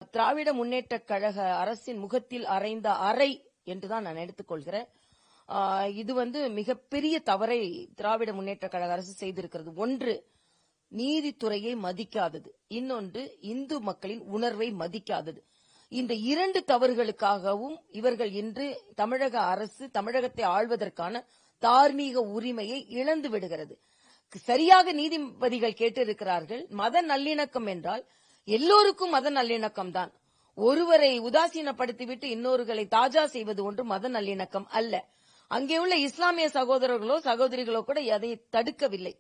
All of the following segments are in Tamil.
திராவிட முன்னேற்றக் கழக அரசின் முகத்தில் அறைந்த அறை என்றுதான் நான் எடுத்துக்கொள்கிறேன். இது மிகப்பெரிய தவறை திராவிட முன்னேற்றக் கழக அரசு செய்திருக்கிறது. ஒன்று, நீதித்துறையை மதிக்காதது. இன்னொன்று, இந்து மக்களின் உணர்வை மதிக்காதது. இந்த இரண்டு தவறுகளுக்காகவும் இவர்கள் இன்று தமிழக அரசு தமிழகத்தை ஆள்வதற்கான தார்மீக உரிமையை இழந்து விடுகிறது. சரியாக நீதிபதிகள் கேட்டிருக்கிறார்கள். மத நல்லிணக்கம் என்றால் எல்லோருக்கும் மத நல்லிணக்கம் தான். ஒருவரை உதாசீனப்படுத்திவிட்டு இன்னொருகளை தாஜா செய்வது ஒன்று மத நல்லிணக்கம் அல்ல. அங்கே உள்ள இஸ்லாமிய சகோதரர்களோ சகோதரிகளோ கூட அதை தடுக்கவில்லை.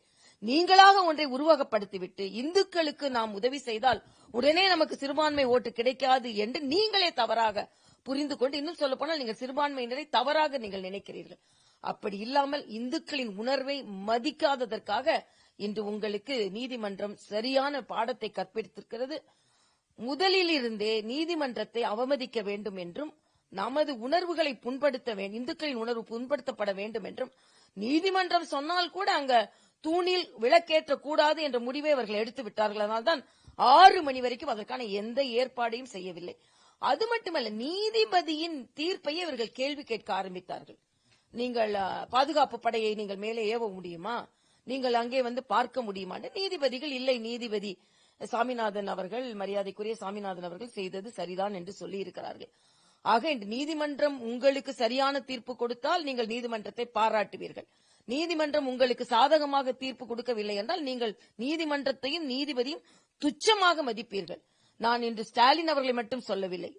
நீங்களாக ஒன்றை உருவகப்படுத்திவிட்டு இந்துக்களுக்கு நாம் உதவி செய்தால் உடனே நமக்கு சிறுபான்மை ஓட்டு கிடைக்காது என்று நீங்களே தவறாக புரிந்து கொண்டு, இன்னும் சொல்ல போனால் நீங்கள் சிறுபான்மையினரை தவறாக நீங்கள் நினைக்கிறீர்கள். அப்படி இல்லாமல் இந்துக்களின் உணர்வை மதிக்காததற்காக இன்று உங்களுக்கு நீதிமன்றம் சரியான பாடத்தை கற்பித்திருக்கிறது. முதலில் இருந்தே நீதிமன்றத்தை அவமதிக்க வேண்டும் என்றும் நமது உணர்வுகளை புண்படுத்த வேண்டும், இந்துக்களின் உணர்வு புண்படுத்தப்பட வேண்டும் என்றும் நீதிமன்றம் சொன்னால் கூட அங்க தூணில் விளக்கேற்றக்கூடாது என்ற முடிவை அவர்கள் எடுத்து விட்டார்கள். அதனால்தான் 6 மணி வரைக்கும் அதற்கான எந்த ஏற்பாடையும் செய்யவில்லை. அது மட்டுமல்ல, நீதிபதியின் தீர்ப்பையே இவர்கள் கேள்வி கேட்க ஆரம்பித்தார்கள். நீங்கள் பாதுகாப்பு படையை நீங்கள் மேலே ஏவ முடியுமா, நீங்கள் அங்கே பார்க்க முடியுமா? நீதிபதிகள் இல்லை, நீதிபதி சாமிநாதன் அவர்கள், மரியாதைக்குரிய சாமிநாதன் அவர்கள் செய்தது சரிதான் என்று சொல்லி இருக்கிறார்கள். ஆக இந்த நீதிமன்றம் உங்களுக்கு சரியான தீர்ப்பு கொடுத்தால் நீங்கள் நீதிமன்றத்தை பாராட்டுவீர்கள். நீதிமன்றம் உங்களுக்கு சாதகமாக தீர்ப்பு கொடுக்கவில்லை என்றால் நீங்கள் நீதிமன்றத்தையும் நீதிபதியும் துச்சமாக மதிப்பீர்கள். நான் இன்று ஸ்டாலின் அவர்களை மட்டும் சொல்லவில்லை,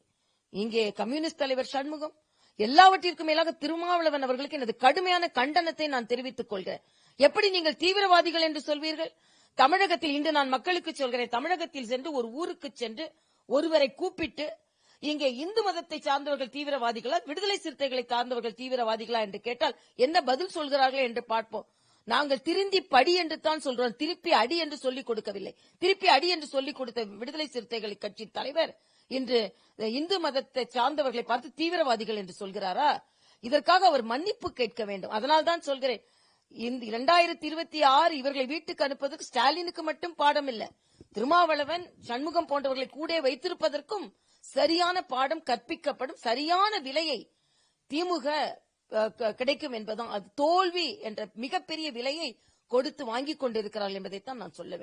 இங்கே கம்யூனிஸ்ட் தலைவர் சண்முகம், எல்லாவற்றிற்கும் மேலாக திருமாவளவன் அவர்களுக்கு எனது கடுமையான கண்டனத்தை நான் தெரிவித்துக் கொள்கிறேன். எப்படி நீங்கள் தீவிரவாதிகள் என்று சொல்வீர்கள்? தமிழகத்தில் இன்று நான் மக்களுக்கு சொல்கிறேன், தமிழகத்தில் சென்று ஒரு ஊருக்கு சென்று ஒருவரை கூப்பிட்டு இங்கே இந்து மதத்தை சார்ந்தவர்கள் தீவிரவாதிகளா, விடுதலை சிறுத்தைகளை சார்ந்தவர்கள் தீவிரவாதிகளா என்று கேட்டால் என்ன பதில் சொல்கிறார்கள் என்று பார்ப்போம். நாங்கள் திருந்தி படி என்று தான் சொல்றோம், திருப்பி அடி என்று சொல்லிக் கொடுக்கவில்லை. திருப்பி அடி என்று சொல்லிக் கொடுத்த விடுதலை சிறுத்தைகள் கட்சி தலைவர் இன்று இந்து மதத்தை சார்ந்தவர்களை பார்த்து தீவிரவாதிகள் என்று சொல்கிறாரா? இதற்காக அவர் மன்னிப்பு கேட்க வேண்டும். அதனால்தான் சொல்கிறேன், 2026 இவர்களை வீட்டுக்கு அனுப்புவதற்கு ஸ்டாலினுக்கு மட்டும் பாடம் இல்ல, திருமாவளவன் சண்முகம் போன்றவர்களை கூட வைத்திருப்பதற்கும் சரியான பாடம் கற்பிக்கப்படும். சரியான விலையை திமுக கிடைக்கும் என்பதுதான், அது தோல்வி என்ற மிகப்பெரிய விலையை கொடுத்து வாங்கிக் கொண்டிருக்கிறார்கள் என்பதைத்தான் நான் சொல்ல வேண்டும்.